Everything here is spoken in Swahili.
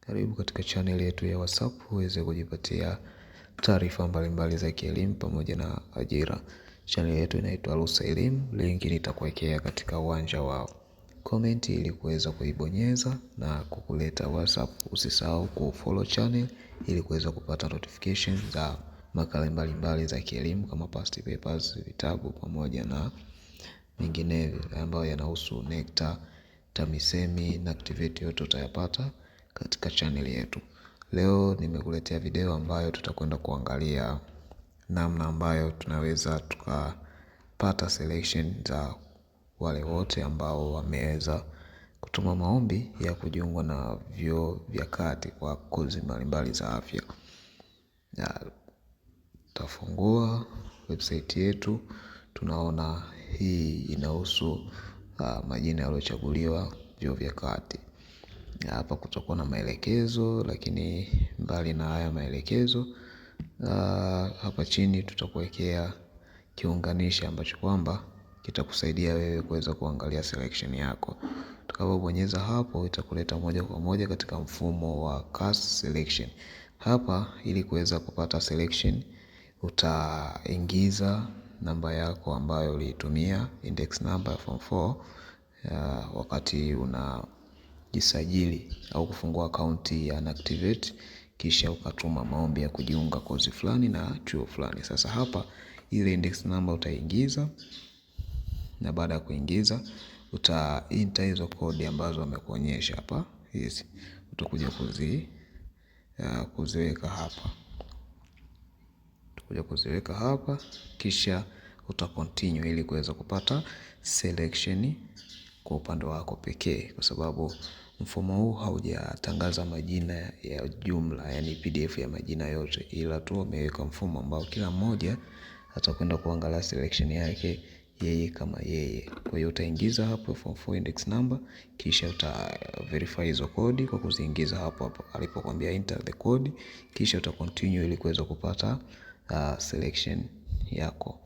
Karibu katika channel yetu ya WhatsApp uweze kujipatia taarifa mbalimbali za kielimu pamoja na ajira. Channel yetu inaitwa Lusa Elimu, link nitakuwekea katika uwanja wa comment ili kuweza kuibonyeza na kukuleta WhatsApp. Usisahau kufollow channel ili kuweza kupata notification za makala mbalimbali za kielimu kama past papers, vitabu pamoja na mengineyo ambayo yanahusu NECTA, TAMISEMI na activate yote utayapata katika channel yetu. Leo nimekuletea video ambayo tutakwenda kuangalia namna ambayo tunaweza tukapata selection za wale wote ambao wameweza kutuma maombi ya kujiunga na vyuo vya kati kwa kozi mbalimbali za afya. Tafungua website yetu, tunaona hii inahusu majina yaliyochaguliwa vyuo vya kati. Hapa kutakuwa na maelekezo, lakini mbali na haya maelekezo hapa chini tutakuwekea kiunganishi ambacho kwamba kitakusaidia wewe kuweza kuangalia selection yako. Utakapobonyeza hapo itakuleta moja kwa moja katika mfumo wa CAS selection. Hapa ili kuweza kupata selection utaingiza namba yako ambayo ulitumia index number form 4 wakati unajisajili au kufungua akaunti ya Activate, kisha ukatuma maombi ya kujiunga kozi fulani na chuo fulani. Sasa hapa ile index number utaingiza, na baada ya kuingiza enter hizo kodi ambazo wamekuonyesha hapa. Hizi utakuja kuziweka hapa. Kuziweka hapa kisha utacontinue ili kuweza kupata selection kwa upande wako pekee, kwa sababu mfumo huu haujatangaza majina ya jumla, yani PDF ya majina yote, ila tu umeweka mfumo ambao kila mmoja atakwenda kuangalia selection yake yeye kama yeye. Kwa hiyo utaingiza hapo form 4 index number, kisha verify hizo kodi kwa kuziingiza hapo alipokuambia enter the code, kisha utacontinue ili kuweza kupata selection yako.